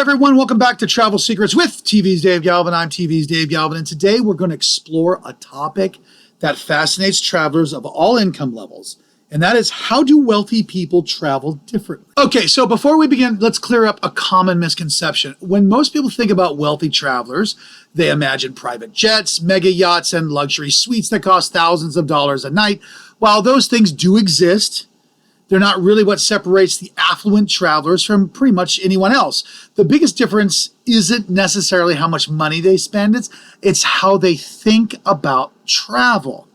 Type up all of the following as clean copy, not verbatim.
everyone. Welcome back to Travel Secrets with TV's Dave Galvin. I'm TV's Dave Galvin, and today we're going to explore a topic that fascinates travelers of all income levels, and that is, how do wealthy people travel differently? Okay, so before we begin, let's clear up a common misconception. When most people think about wealthy travelers, they imagine private jets, mega yachts, and luxury suites that cost thousands of dollars a night. While those things do exist, they're not really what separates the affluent travelers from pretty much anyone else. The biggest difference isn't necessarily how much money they spend, it's how they think about travel.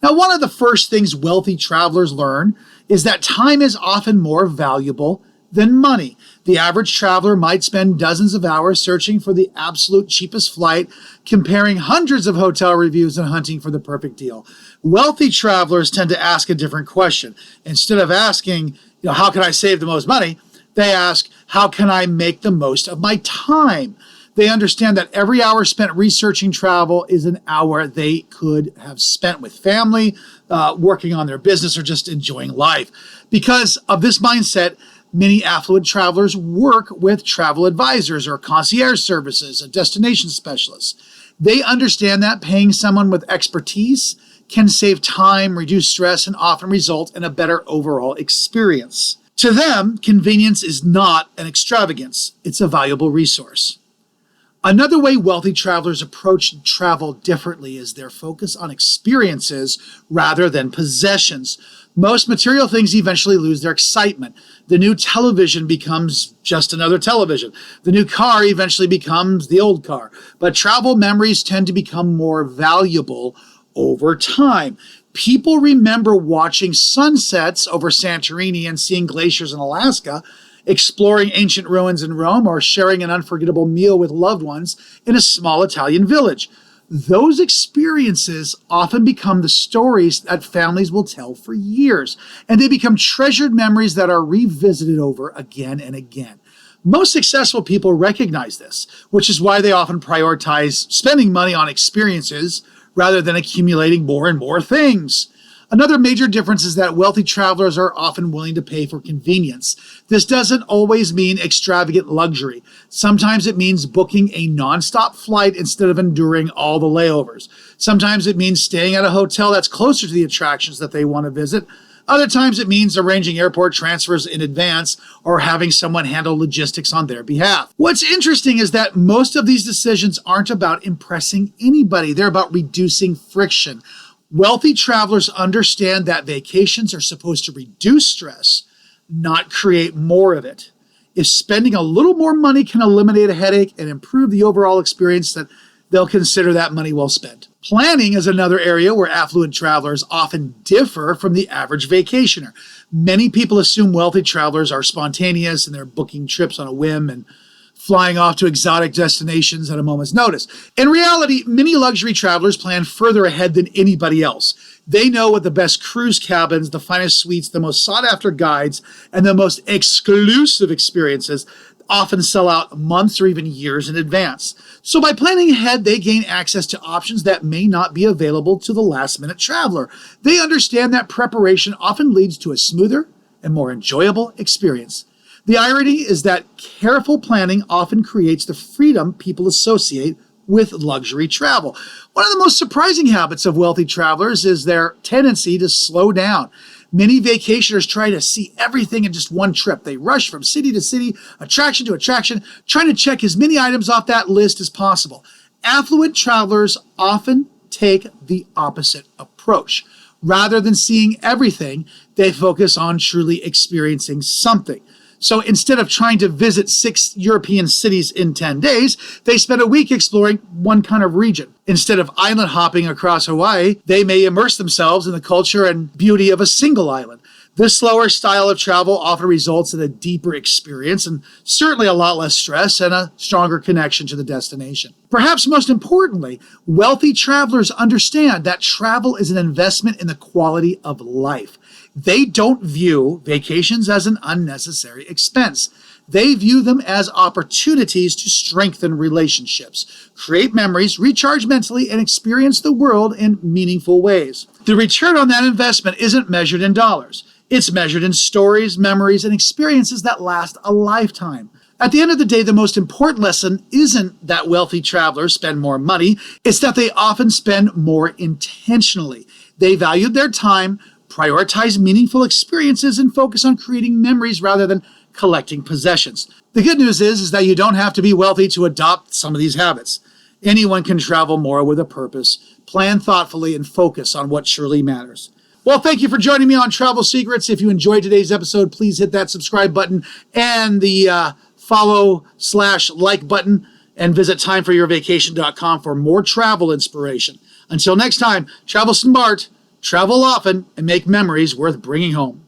Now, one of the first things wealthy travelers learn is that time is often more valuable than money. The average traveler might spend dozens of hours searching for the absolute cheapest flight, comparing hundreds of hotel reviews and hunting for the perfect deal. Wealthy travelers tend to ask a different question. Instead of asking, how can I save the most money? They ask, how can I make the most of my time? They understand that every hour spent researching travel is an hour they could have spent with family, working on their business, or just enjoying life. Because of this mindset, many affluent travelers work with travel advisors or concierge services and destination specialists. They understand that paying someone with expertise can save time, reduce stress, and often result in a better overall experience. To them, convenience is not an extravagance, it's a valuable resource. Another way wealthy travelers approach travel differently is their focus on experiences rather than possessions. Most material things eventually lose their excitement. The new television becomes just another television. The new car eventually becomes the old car. But travel memories tend to become more valuable over time. People remember watching sunsets over Santorini and seeing glaciers in Alaska, exploring ancient ruins in Rome, or sharing an unforgettable meal with loved ones in a small Italian village. Those experiences often become the stories that families will tell for years, and they become treasured memories that are revisited over again and again. Most successful people recognize this, which is why they often prioritize spending money on experiences rather than accumulating more and more things. Another major difference is that wealthy travelers are often willing to pay for convenience. This doesn't always mean extravagant luxury. Sometimes it means booking a nonstop flight instead of enduring all the layovers. Sometimes it means staying at a hotel that's closer to the attractions that they want to visit. Other times it means arranging airport transfers in advance or having someone handle logistics on their behalf. What's interesting is that most of these decisions aren't about impressing anybody. They're about reducing friction. Wealthy travelers understand that vacations are supposed to reduce stress, not create more of it. If spending a little more money can eliminate a headache and improve the overall experience, that they'll consider that money well spent. Planning is another area where affluent travelers often differ from the average vacationer. Many people assume wealthy travelers are spontaneous and they're booking trips on a whim and flying off to exotic destinations at a moment's notice. In reality, many luxury travelers plan further ahead than anybody else. They know what the best cruise cabins, the finest suites, the most sought-after guides, and the most exclusive experiences often sell out months or even years in advance. So by planning ahead, they gain access to options that may not be available to the last-minute traveler. They understand that preparation often leads to a smoother and more enjoyable experience. The irony is that careful planning often creates the freedom people associate with luxury travel. One of the most surprising habits of wealthy travelers is their tendency to slow down. Many vacationers try to see everything in just one trip. They rush from city to city, attraction to attraction, trying to check as many items off that list as possible. Affluent travelers often take the opposite approach. Rather than seeing everything, they focus on truly experiencing something. So instead of trying to visit 6 European cities in 10 days, they spend a week exploring one kind of region. Instead of island hopping across Hawaii, they may immerse themselves in the culture and beauty of a single island. This slower style of travel often results in a deeper experience and certainly a lot less stress and a stronger connection to the destination. Perhaps most importantly, wealthy travelers understand that travel is an investment in the quality of life. They don't view vacations as an unnecessary expense. They view them as opportunities to strengthen relationships, create memories, recharge mentally, and experience the world in meaningful ways. The return on that investment isn't measured in dollars. It's measured in stories, memories, and experiences that last a lifetime. At the end of the day, the most important lesson isn't that wealthy travelers spend more money, it's that they often spend more intentionally. They valued their time, prioritize meaningful experiences, and focus on creating memories rather than collecting possessions. The good news is that you don't have to be wealthy to adopt some of these habits. Anyone can travel more with a purpose, plan thoughtfully, and focus on what truly matters. Well, thank you for joining me on Travel Secrets. If you enjoyed today's episode, please hit that subscribe button and the follow/like button, and visit timeforyourvacation.com for more travel inspiration. Until next time, travel smart, travel often, and make memories worth bringing home.